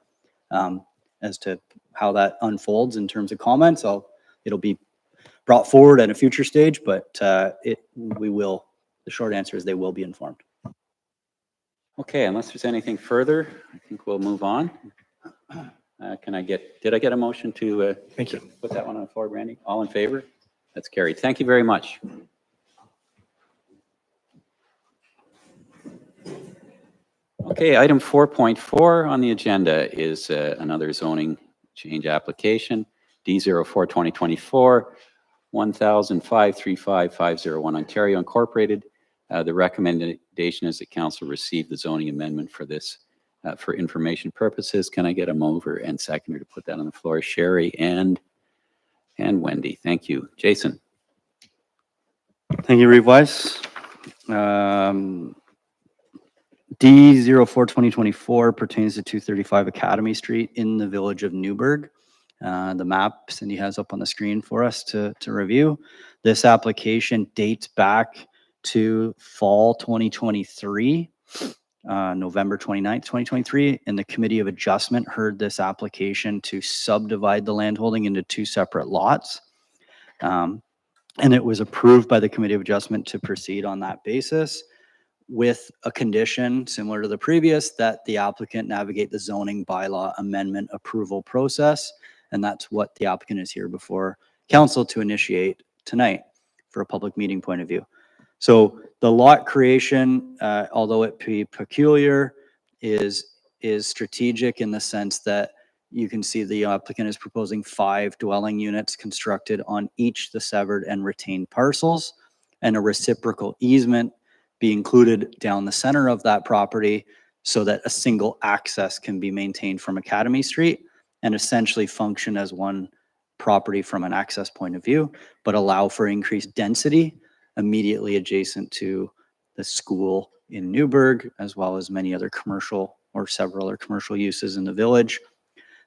As to how that unfolds in terms of comments, it'll be brought forward at a future stage, but the short answer is they will be informed. Okay, unless there's anything further, I think we'll move on. Did I get a motion to Thank you. put that one on the floor, Brandy? All in favor? That's carried. Thank you very much. Okay, item 4.4 on the agenda is another zoning change application, D04-2024, 1,535,501 Ontario Incorporated. The recommendation is that council receive the zoning amendment for this for information purposes. Can I get a mover and seconder to put that on the floor? Sherry and Wendy. Thank you. Jason. Thank you, Reeve Weiss. D04-2024 pertains to 235 Academy Street in the village of Newburgh. The map Cindy has up on the screen for us to review. This application dates back to fall 2023, November 29th, 2023, and the Committee of Adjustment heard this application to subdivide the landholding into two separate lots. And it was approved by the Committee of Adjustment to proceed on that basis, with a condition similar to the previous that the applicant navigate the zoning bylaw amendment approval process. And that's what the applicant is here before council to initiate tonight for a public meeting point of view. So the lot creation, although it be peculiar, is strategic in the sense that you can see the applicant is proposing 5 dwelling units constructed on each the severed and retained parcels, and a reciprocal easement be included down the center of that property so that a single access can be maintained from Academy Street and essentially function as one property from an access point of view, but allow for increased density immediately adjacent to the school in Newburgh, as well as many other commercial or several other commercial uses in the village.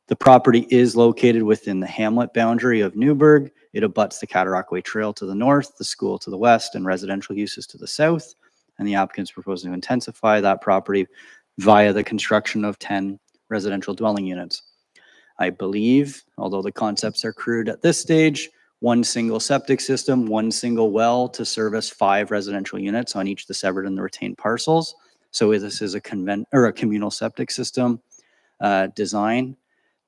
The property is located within the hamlet boundary of Newburgh. It abuts the Cataraqui Trail to the north, the school to the west, and residential uses to the south. And the applicant's proposing to intensify that property via the construction of 10 residential dwelling units. I believe, although the concepts are crude at this stage, one single septic system, one single well to service 5 residential units on each the severed and the retained parcels. So this is a communal septic system design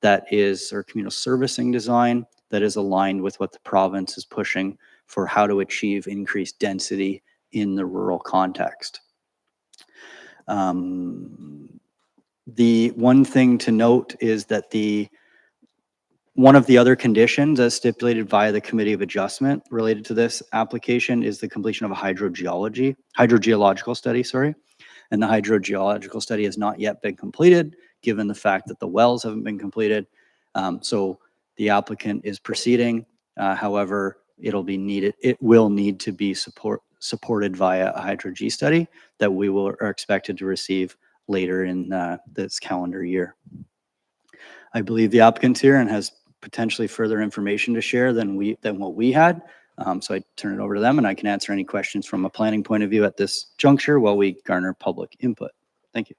that is, or communal servicing design that is aligned with what the province is pushing for how to achieve increased density in the rural context. The one thing to note is that one of the other conditions as stipulated via the Committee of Adjustment related to this application is the completion of a hydrogeological study, and the hydrogeological study has not yet been completed given the fact that the wells haven't been completed. So the applicant is proceeding. However, it will need to be supported via a hydro-G study that are expected to receive later in this calendar year. I believe the applicant's here and has potentially further information to share than what we had. So I turn it over to them and I can answer any questions from a planning point of view at this juncture while we garner public input. Thank you.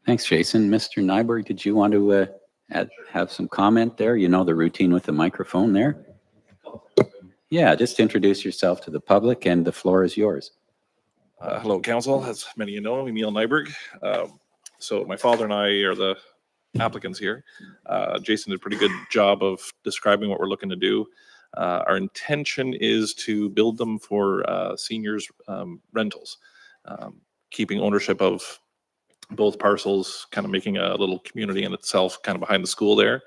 Thanks, Jason. Mr. Nyberg, did you want to have some comment there? You know the routine with the microphone there. Yeah, just introduce yourself to the public and the floor is yours. Hello, council. As many of you know, Emil Nyberg. So my father and I are the applicants here. Jason did a pretty good job of describing what we're looking to do. Our intention is to build them for seniors rentals, keeping ownership of both parcels, kind of making a little community in itself, kind of behind the school there.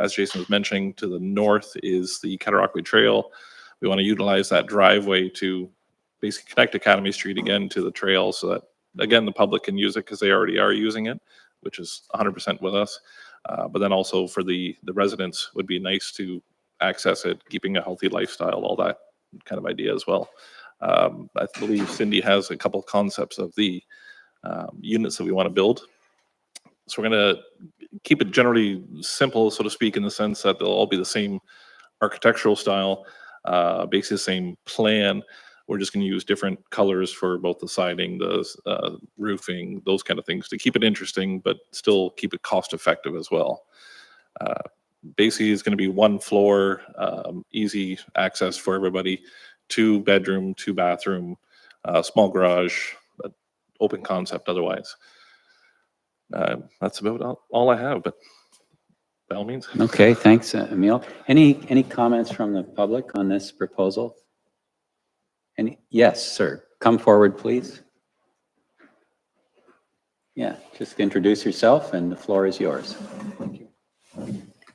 As Jason was mentioning, to the north is the Cataraqui Trail. We want to utilize that driveway to basically connect Academy Street again to the trail so that, again, the public can use it because they already are using it, which is 100% with us. But then also for the residents would be nice to access it, keeping a healthy lifestyle, all that kind of idea as well. I believe Cindy has a couple of concepts of the units that we want to build. So we're going to keep it generally simple, so to speak, in the sense that they'll all be the same architectural style, basically the same plan. We're just going to use different colors for both the siding, the roofing, those kind of things to keep it interesting, but still keep it cost effective as well. Basically, it's going to be one floor, easy access for everybody, 2 bedroom, 2 bathroom, small garage, but open concept otherwise. That's about all I have, but by all means. Okay, thanks, Emil. Any comments from the public on this proposal? Yes, sir. Come forward, please. Yeah, just introduce yourself and the floor is yours.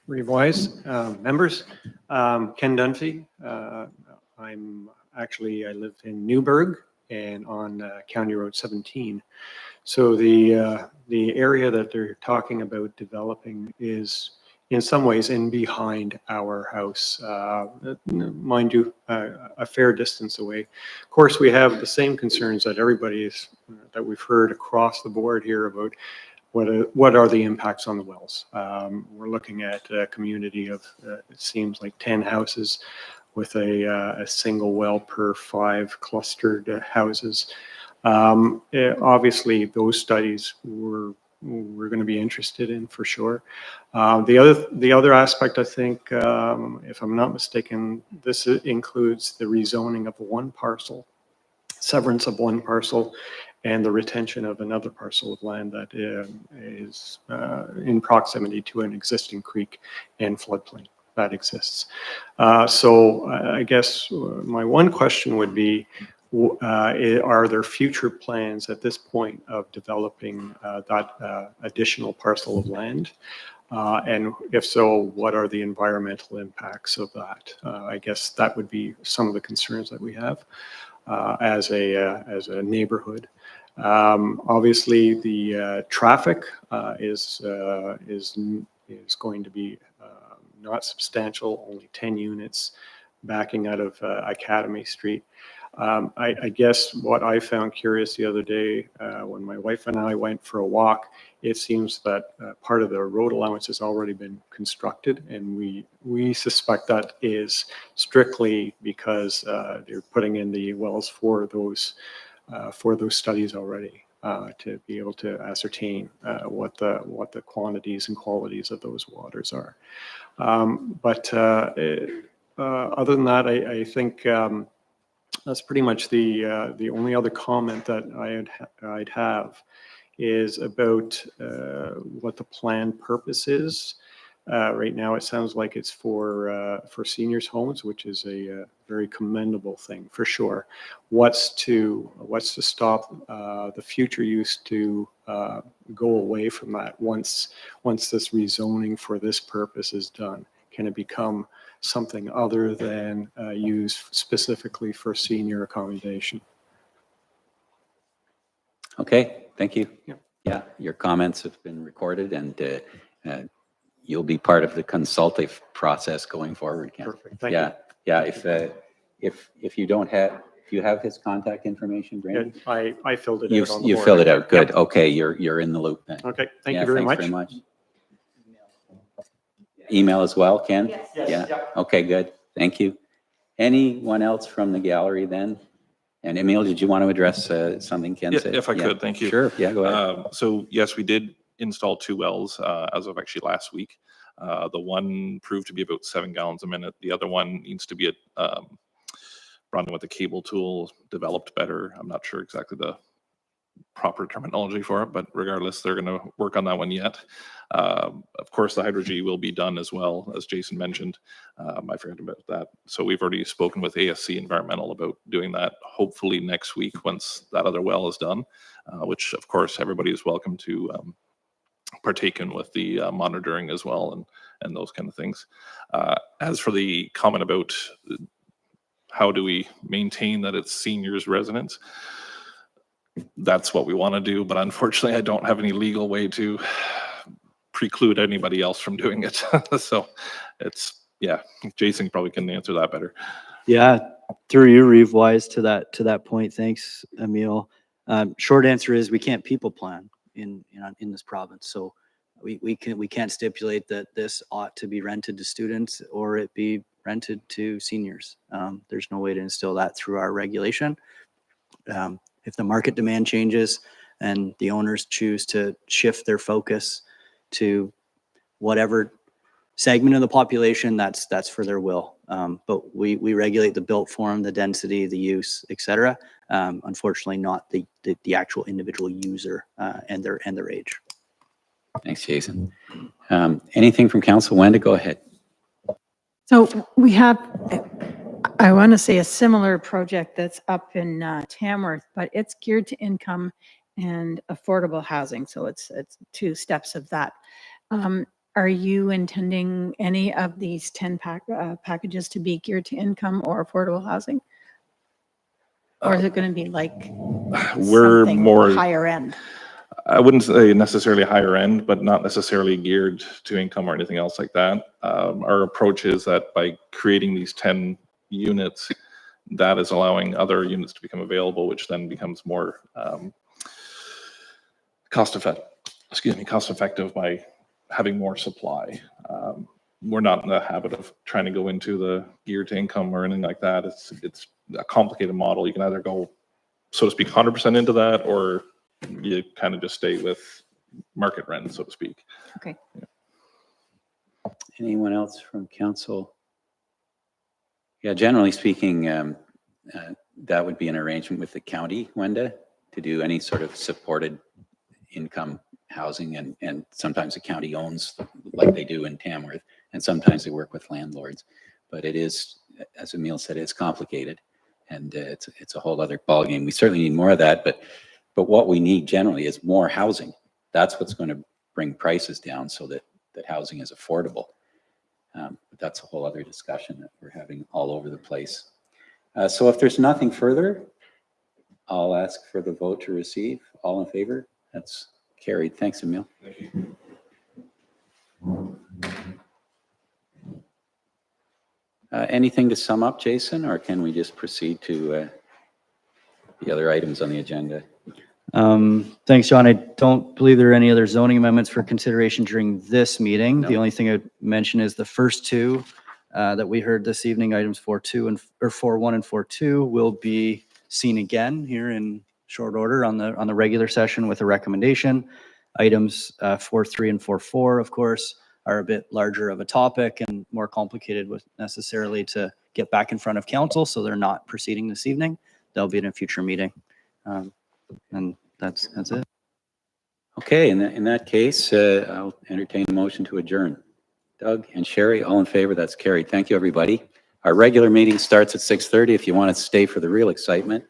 Reeve Wise, members, Ken Dunphy. I live in Newburgh and on County Road 17. So the area that they're talking about developing is in some ways in behind our house, mind you, a fair distance away. Of course, we have the same concerns that that we've heard across the board here about what are the impacts on the wells. We're looking at a community of, it seems like 10 houses with a single well per 5 clustered houses. Obviously, those studies we're going to be interested in for sure. The other aspect, I think, if I'm not mistaken, this includes the rezoning of one parcel, severance of one parcel, and the retention of another parcel of land that is in proximity to an existing creek and floodplain that exists. So I guess my one question would be, are there future plans at this point of developing that additional parcel of land? And if so, what are the environmental impacts of that? I guess that would be some of the concerns that we have as a neighborhood. Obviously, the traffic is going to be not substantial, only 10 units backing out of Academy Street. I guess what I found curious the other day when my wife and I went for a walk, it seems that part of the road allowance has already been constructed, and we suspect that is strictly because they're putting in the wells for those studies already to be able to ascertain what the quantities and qualities of those waters are. But other than that, I think that's pretty much the only other comment that I'd have is about what the planned purpose is. Right now, it sounds like it's for seniors' homes, which is a very commendable thing for sure. What's to stop the future use to go away from that once this rezoning for this purpose is done? Can it become something other than used specifically for senior accommodation? Okay, thank you. Yeah. Yeah, your comments have been recorded and you'll be part of the consultative process going forward, Ken. Perfect. Thank Yeah, you. yeah. If you have his contact information, Yeah, Brandon? I filled it out on the You board. filled it out. Good. Yep. Okay, you're in the loop then. Okay, thank Yeah, you very thanks much. Email as well, Ken? Yes. Yeah, okay, good. Thank you. Anyone else from the gallery then? And Emil, did you want to address something Ken Yeah, said? if I Yeah. could, thank you. Sure, yeah, go ahead. So yes, we did install 2 wells as of actually last week. The one proved to be about 7 gallons a minute. The other one needs to be run with a cable tool, developed better. I'm not sure exactly the proper terminology for it, but regardless, they're going to work on that one yet. Of course, the Hydro-G will be done as well, as Jason mentioned. I forgot about that. So we've already spoken with ASC Environmental about doing that hopefully next week once that other well is done, which of course everybody is welcome to partake in with the monitoring as well and those kind of things. As for the comment about how do we maintain that it's seniors residents, that's what we want to do, but unfortunately I don't have any legal way to preclude anybody else from doing it. So it's, yeah, Jason probably can answer that better. Yeah, through you, Reeve Wise, to that point. Thanks, Emil. Short answer is we can't people plan in this province. So we can't stipulate that this ought to be rented to students or it be rented to seniors. There's no way to instill that through our regulation. If the market demand changes and the owners choose to shift their focus to whatever segment of the population, that's for their will. But we regulate the built form, the density, the use, et cetera. Unfortunately, not the actual individual user and their age. Thanks, Jason. Anything from council? Wanda, go ahead. So we have, I want to say, a similar project that's up in Tamworth, but it's geared to income and affordable housing. So it's two steps of that. Are you intending any of these 10 packages to be geared to income or affordable housing? Or is it going to be like We're something more, higher end? I wouldn't say necessarily higher end, but not necessarily geared to income or anything else like that. Our approach is that by creating these 10 units, that is allowing other units to become available, which then becomes more cost effective by having more supply. We're not in the habit of trying to go into the gear to income or anything like that. It's a complicated model. You can either go, so to speak, 100% into that, or you kind of just stay with market rent, so to speak. Okay. Anyone else from council? Yeah, generally speaking, that would be an arrangement with the county, Wenda, to do any sort of supported income housing, and sometimes the county owns, like they do in Tamworth, and sometimes they work with landlords. But it is, as Emile said, it's complicated, and it's a whole other ballgame. We certainly need more of that, but what we need generally is more housing. That's what's going to bring prices down, so that housing is affordable. But that's a whole other discussion that we're having all over the place. So if there's nothing further, I'll ask for the vote to receive. All in favor? That's carried. Thanks, Emile. Thank you. Anything to sum up, Jason, or can we just proceed to the other items on the agenda? Thanks, John. I don't believe there are any other zoning amendments for consideration during this meeting. No. The only thing I'd mention is the first two that we heard this evening, items 4.1 and 4.2, will be seen again here in short order on the regular session with a recommendation. Items 4.3 and 4.4, of course, are a bit larger of a topic and more complicated with necessarily to get back in front of council, so they're not proceeding this evening. They'll be in a future meeting. And that's it. Okay, in that case, I'll entertain a motion to adjourn. Doug and Sherry, all in favor? That's carried. Thank you, everybody. Our regular meeting starts at 6:30. If you want to stay for the real excitement,